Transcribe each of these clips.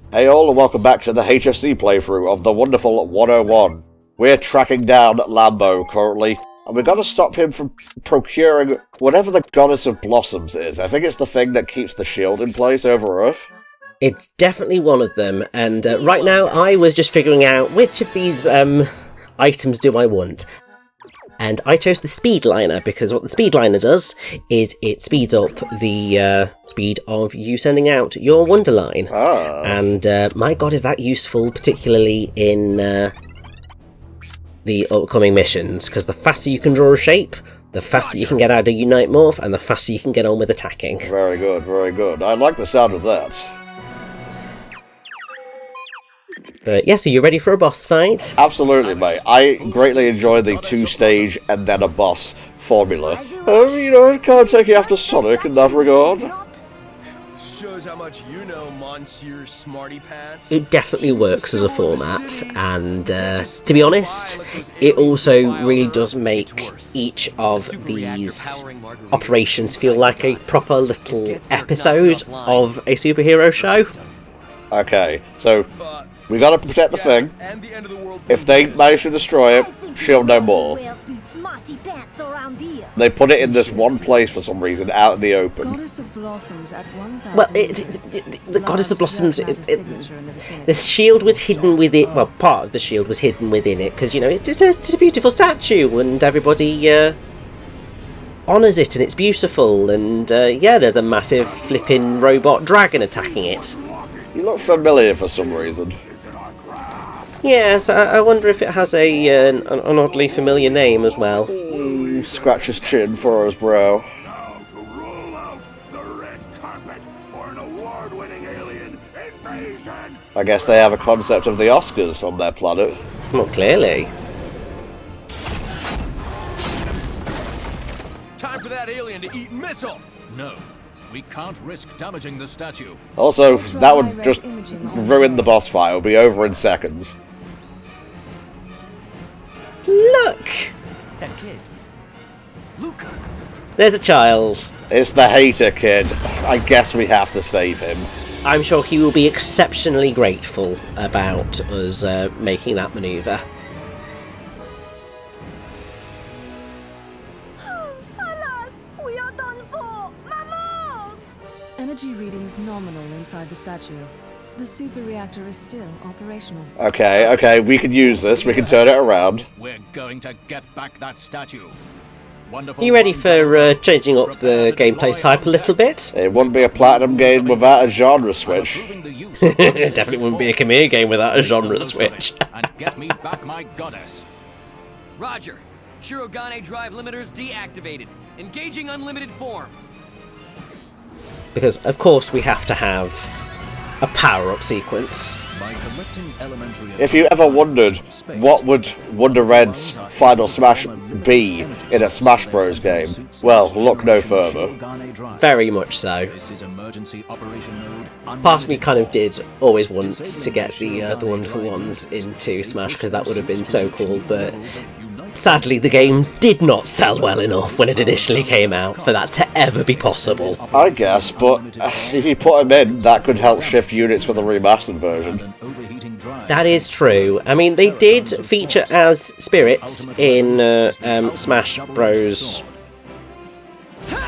Hey all, and welcome back to the HFC playthrough of the wonderful 101. We're tracking down Lambo currently, and we've got to stop him from procuring whatever the Goddess of Blossoms is. I think it's the thing that keeps the shield in place over Earth. It's definitely one of them, and right now I was just figuring out which of these items do I want. And I chose the Speedliner, because what the Speedliner does is it speeds up the speed of you sending out your Wonderline. Ah. And my god, is that useful, particularly in the upcoming missions, because the faster you can draw a shape, the faster you can get out of Unite Morph, and the faster you can get on with attacking. Very good, very good. I like the sound of that. But yeah, so you ready for a boss fight? Absolutely, mate. I greatly enjoy the two-stage and then a boss formula. You know, I can't take you after Sonic in that regard. Shows how much you know, Monsieur Smarty Pants. It definitely works as a format, and to be honest, it also really does make each of these operations feel like a proper little episode of a superhero show. Okay, so we gotta protect the thing. If they manage to destroy it, she'll know more. They put it in this one place for some reason, out in the open. Goddess of Blossoms at 1,000. Well, the Goddess of Blossoms, the shield was hidden within, well, part of the shield was hidden within it, because, you know, it's a beautiful statue, and everybody honours it, and it's beautiful, and yeah, there's a massive flipping robot dragon attacking it. You look familiar for some reason. Yes, I wonder if it has an oddly familiar name as well. He scratched his chin for his brow. Now to roll out the red carpet for an award-winning alien invasion. I guess they have a concept of the Oscars on their planet. Well, clearly. Time for that alien to eat missile. No, we can't risk damaging the statue. Also, that would just ruin the boss fight. It'll be over in seconds. Look! That kid, Luca. There's a child. It's the hater kid. I guess we have to save him. I'm sure he will be exceptionally grateful about us making that manoeuvre. Alas, we are done for! Maman! Energy readings nominal inside the statue. The super reactor is still operational. Okay, we can use this. We can turn it around. We're going to get back that statue. Wonderful. Are you ready for changing up the gameplay type a little bit? It wouldn't be a platinum game without a genre switch. It definitely wouldn't be a Khmer game without a genre switch. And get me back my goddess. Roger. Shirogane drive limiters deactivated. Engaging unlimited form. Because, of course, we have to have a power-up sequence. By collecting elementary If you ever wondered what would Wonder Red's final smash be in a Smash Bros game, well, look no further. Very much so. This is emergency operation node. Part of me kind of did always want to get the Wonderful Ones into Smash, because that would have been so cool, but sadly the game did not sell well enough when it initially came out for that to ever be possible. I guess, but if you put them in, that could help shift units for the remastered version. That is true. I mean, they did feature as spirits in Smash Bros.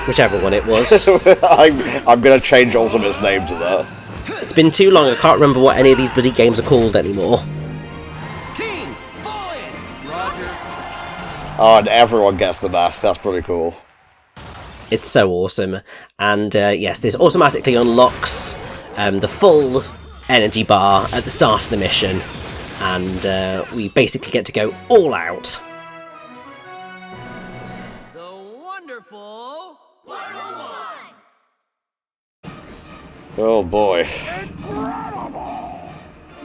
Whichever one it was. I'm going to change Ultimate's name to that. It's been too long, I can't remember what any of these bloody games are called anymore. Team, fall in! Roger. Oh, and everyone gets the mask. That's pretty cool. It's so awesome. And yes, this automatically unlocks the full energy bar at the start of the mission. And we basically get to go all out. The wonderful... Oh boy. Incredible!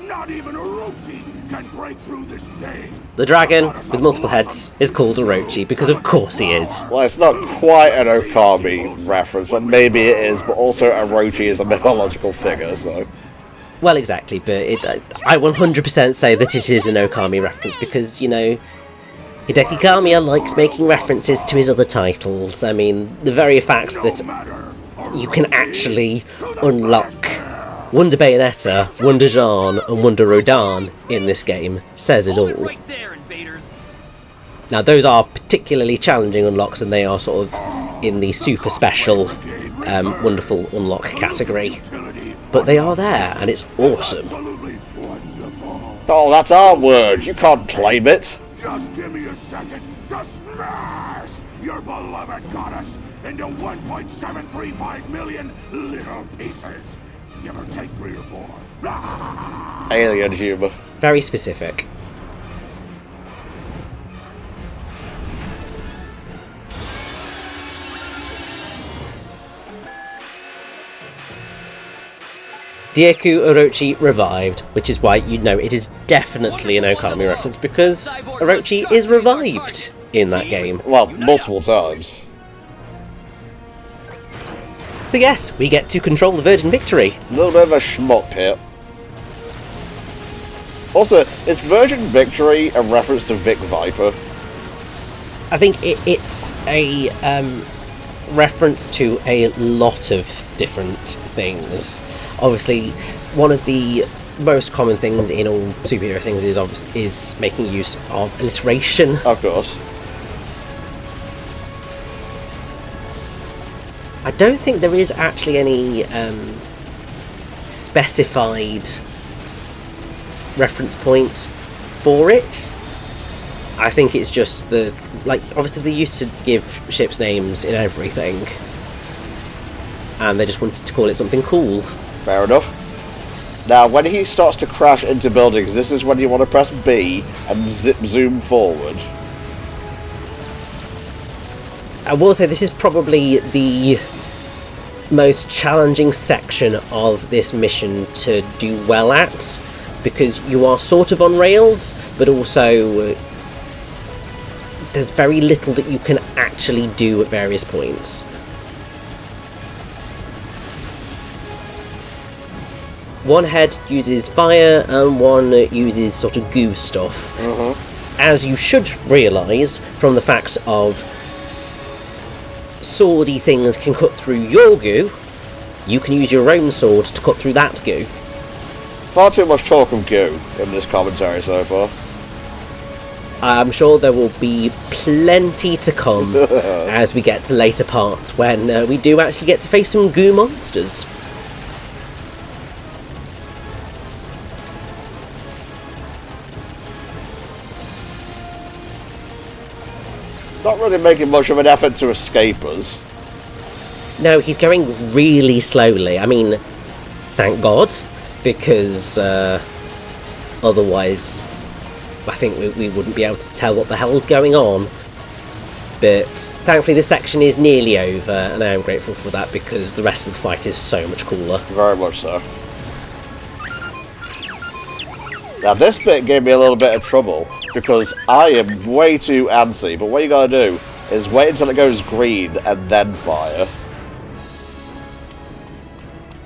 Not even Orochi can break through this thing. The dragon, with multiple heads, is called Orochi, because of course he is. Well, it's not quite an Okami reference, but maybe it is, but also Orochi is a mythological figure, so... Well, exactly, but I 100% say that it is an Okami reference, because, you know, Hideki Kamiya likes making references to his other titles. I mean, the very fact that you can actually unlock Wonder Bayonetta, Wonder Jean, and Wonder Rodan in this game says it all. Right there, invaders. Now, those are particularly challenging unlocks, and they are sort of in the super special, wonderful unlock category. But they are there, and it's awesome. Absolutely wonderful. Oh, that's our word. You can't claim it. Just give me a second to smash your beloved goddess into 1.735 million little pieces. Give or take 3 or 4. Alien humour. Very specific. Dieku Orochi revived, which is why you know it is definitely an Okami reference, because Orochi is revived in that game. Well, multiple times. So yes, we get to control the Virgin Victory. A little bit of a shmup here. Also, is Virgin Victory a reference to Vic Viper? I think it's a reference to a lot of different things. Obviously, one of the most common things in all superhero things is making use of alliteration. Of course. I don't think there is actually any specified reference point for it. I think it's just obviously they used to give ships names in everything, and they just wanted to call it something cool. Fair enough. Now, when he starts to crash into buildings, this is when you want to press B and zoom forward. I will say this is probably the most challenging section of this mission to do well at, because you are sort of on rails, but also there's very little that you can actually do at various points. One head uses fire and one uses sort of goo stuff. As you should realise from the fact of swordy things can cut through your goo, you can use your own sword to cut through that goo. Far too much talk of goo in this commentary so far. I'm sure there will be plenty to come as we get to later parts when we do actually get to face some goo monsters. Not really making much of an effort to escape us. No, he's going really slowly. I mean, thank God, because otherwise I think we wouldn't be able to tell what the hell's going on. But thankfully this section is nearly over, and I am grateful for that because the rest of the fight is so much cooler. Very much so. Now this bit gave me a little bit of trouble because I am way too antsy, but what you gotta do is wait until it goes green and then fire.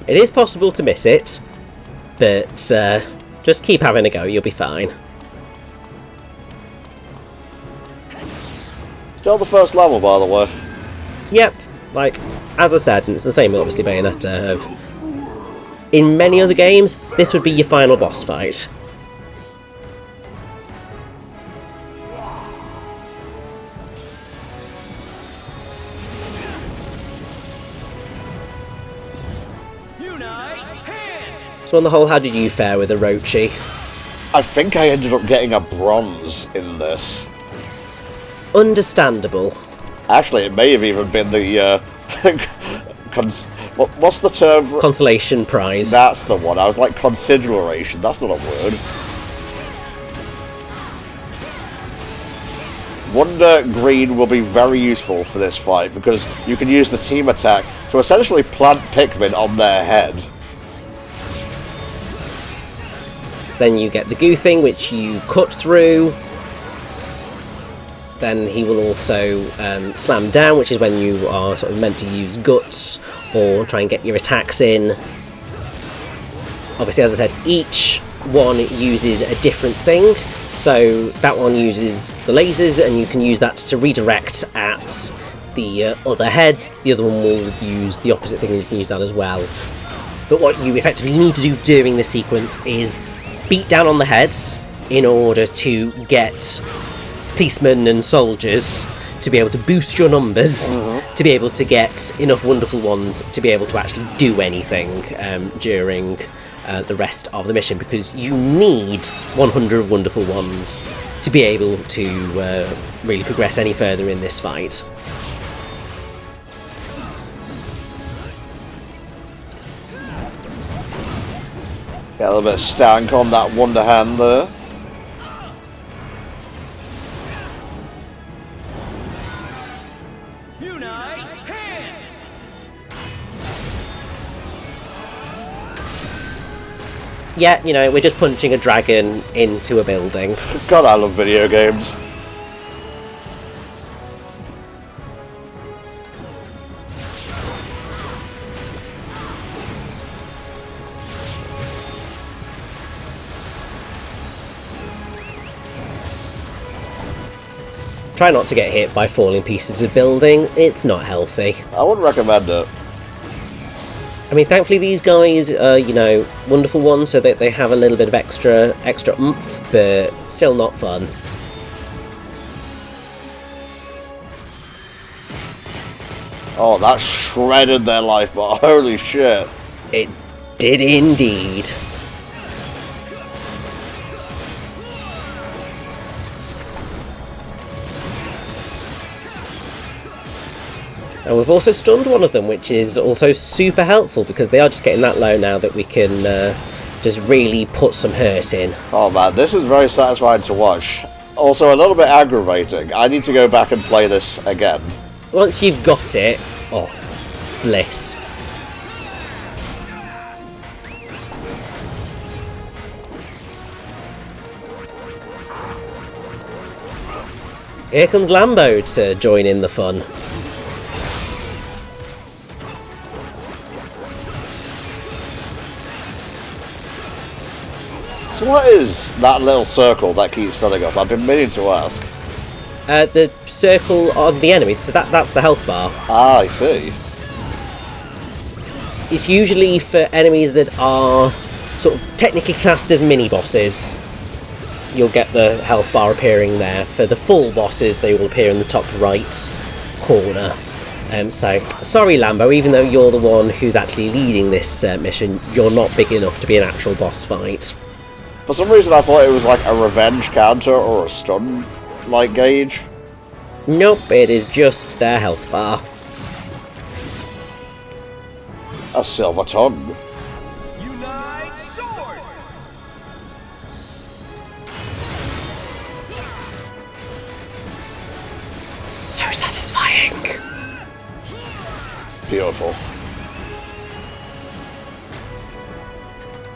It is possible to miss it, but just keep having a go, you'll be fine. Still the first level, by the way. Yep, like, as I said, and it's the same with obviously Bayonetta, in many other games, this would be your final boss fight. So on the whole, how did you fare with Orochi? I think I ended up getting a bronze in this. Understandable. Actually, it may have even been the, what's the term for... Consolation prize. That's the one. I was like, consideration. That's not a word. Wonder Green will be very useful for this fight, because you can use the team attack to essentially plant Pikmin on their head. Then you get the goo thing, which you cut through. Then he will also slam down, which is when you are sort of meant to use guts or try and get your attacks in. Obviously, as I said, each one uses a different thing. So that one uses the lasers, and you can use that to redirect at the other head. The other one will use the opposite thing, and you can use that as well. But what you effectively need to do during this sequence is beat down on the heads in order to get policemen and soldiers to be able to boost your numbers, to be able to get enough wonderful ones to be able to actually do anything during the rest of the mission, because you need 100 wonderful ones to be able to really progress any further in this fight. Get a little bit of stank on that Wonder Hand there. Unite hand! Yeah, you know, we're just punching a dragon into a building. God, I love video games. Try not to get hit by falling pieces of building, it's not healthy. I wouldn't recommend it. I mean, thankfully these guys are, you know, wonderful ones, so that they have a little bit of extra oomph, but still not fun. Oh, that shredded their life, but holy shit. It did indeed. And we've also stunned one of them, which is also super helpful, because they are just getting that low now that we can just really put some hurt in. Oh man, this is very satisfying to watch. Also a little bit aggravating. I need to go back and play this again. Once you've got it, oh, bliss. Here comes Lambo to join in the fun. So what is that little circle that keeps filling up? I've been meaning to ask. The circle on the enemy, so that's the health bar. Ah, I see. It's usually for enemies that are sort of technically classed as mini-bosses. You'll get the health bar appearing there. For the full bosses, they will appear in the top right corner. So, sorry Lambo, even though you're the one who's actually leading this mission, you're not big enough to be an actual boss fight. For some reason I thought it was like a revenge counter or a stun like gauge. Nope, it is just their health bar. A silver tongue. Unite sword! So satisfying. Beautiful.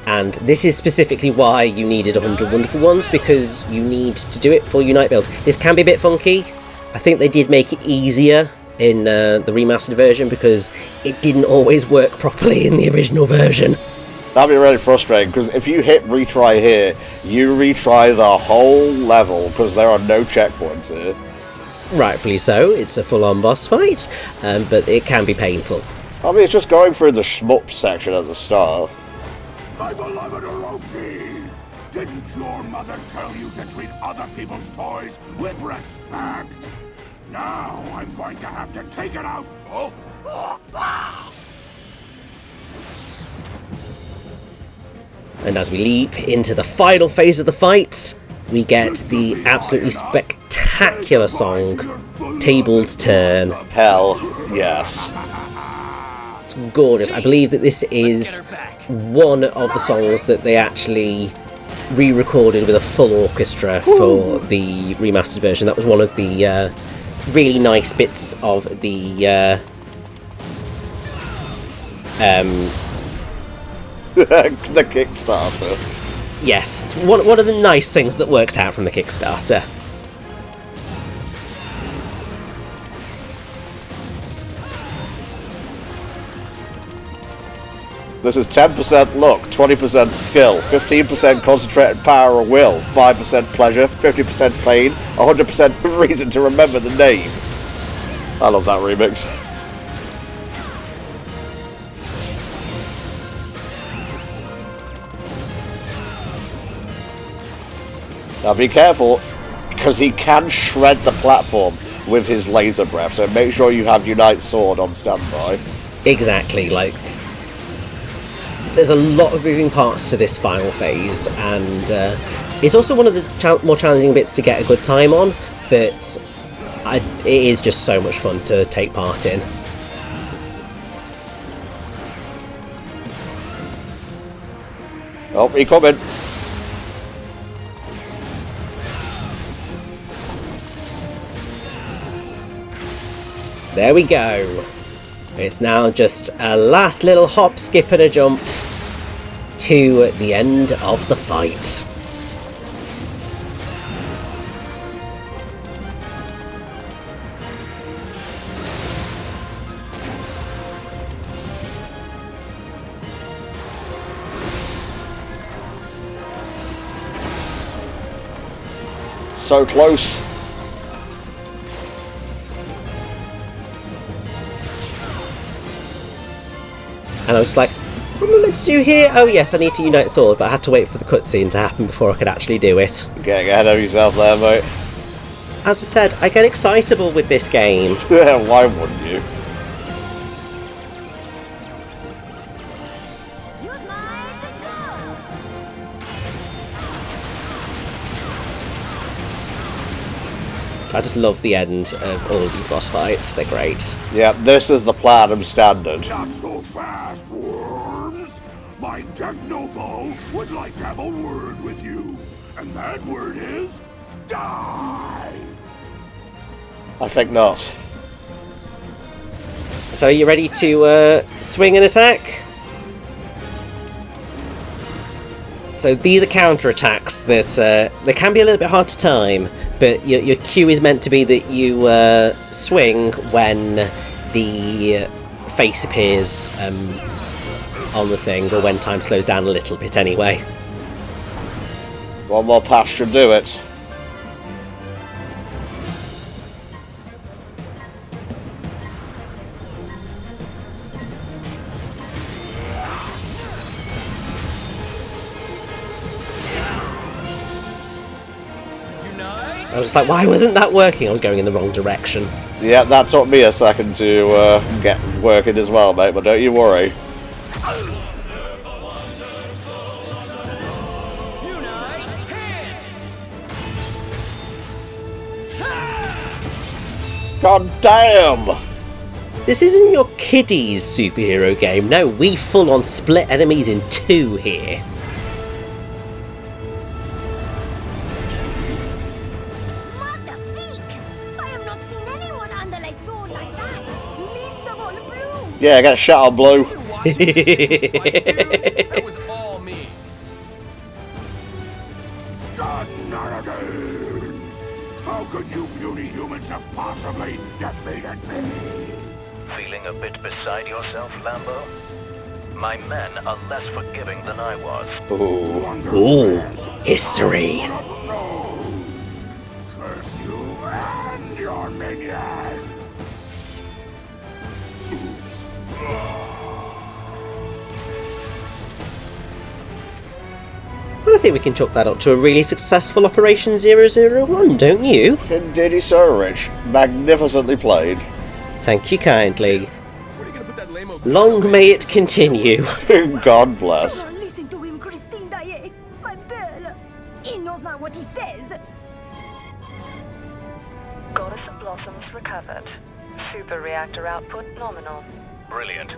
And this is specifically why you needed 100 wonderful ones, because you need to do it for Unite build. This can be a bit funky. I think they did make it easier in the remastered version, because it didn't always work properly in the original version. That'd be really frustrating, because if you hit retry here, you retry the whole level, because there are no checkpoints here. Rightfully so, it's a full-on boss fight, but it can be painful. I mean, it's just going through the shmup section at the start. My beloved Orochi! Didn't your mother tell you to treat other people's toys with respect? Now I'm going to have to take it out. And as we leap into the final phase of the fight, we get the absolutely spectacular song, Table's Turn. Hell, yes. It's gorgeous. I believe that this is one of the songs that they actually re-recorded with a full orchestra for the remastered version. That was one of the really nice bits of the The Kickstarter. yes, it's one of the nice things that worked out from the Kickstarter. This is 10% luck, 20% skill, 15% concentrated power or will, 5% pleasure, 50% pain, 100% reason to remember the name. I love that remix. Now be careful, because he can shred the platform with his laser breath, so make sure you have Unite Sword on standby. Exactly, like... There's a lot of moving parts to this final phase, and it's also one of the more challenging bits to get a good time on, but it is just so much fun to take part in. Oh, he coming. There we go. It's now just a last little hop, skip and a jump to the end of the fight. So close. And I was like, what am I meant to do here? Oh yes, I need to Unite Sword, but I had to wait for the cutscene to happen before I could actually do it. Getting ahead of yourself there, mate. As I said, I get excitable with this game. Why wouldn't you? I just love the end of all of these boss fights. They're great. Yeah, this is the platinum standard. Not so fast, worms! My Technobo would like to have a word with you. And that word is... die! I think not. So are you ready to swing and attack? So these are counter-attacks that they can be a little bit hard to time, but your cue is meant to be that you swing when the face appears on the thing, or when time slows down a little bit anyway. One more pass should do it. I was just like, why wasn't that working? I was going in the wrong direction. Yeah, that took me a second to get working as well, mate, but don't you worry. God damn! This isn't your kiddies superhero game. No, we full-on split enemies in two here. Yeah, get shot on Blue. That was all me. Shenanigans! How could you puny humans have possibly defeated me? Feeling a bit beside yourself, Lambo? My men are less forgiving than I was. Ooh, history. Curse you and your minions! Oops. Well, I think we can chalk that up to a really successful Operation 001, don't you? Indeed, so Rich. Magnificently played. Thank you kindly. Where are you gonna put that lame-o Long may it continue. God bless. Don't listen to him, Christine Daae. My belle. He knows not what he says. Goddess of Blossoms recovered. Super reactor output nominal. Brilliant.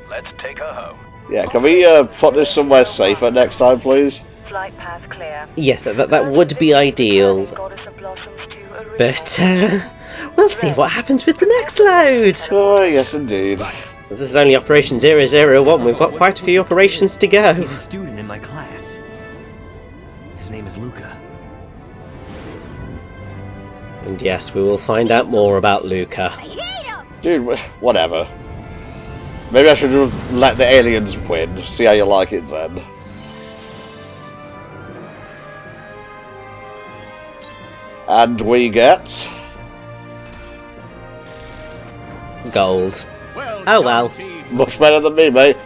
Let's take her home. Yeah, can we put this somewhere safer next time, please? Flight path clear. Yes, that would be ideal. Goddess of Blossoms to Arena. But we'll see what happens with the next load. Oh, yes, indeed. This is only Operation 001. We've got quite a few operations to go. He's a student in my class. His name is Luca. And yes, we will find out more about Luca. Dude, whatever. Maybe I should have let the aliens win. See how you like it then. And we get... Gold. Oh well. much better than me, mate.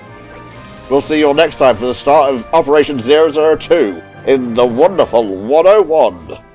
We'll see you all next time for the start of Operation 002 in the wonderful 101.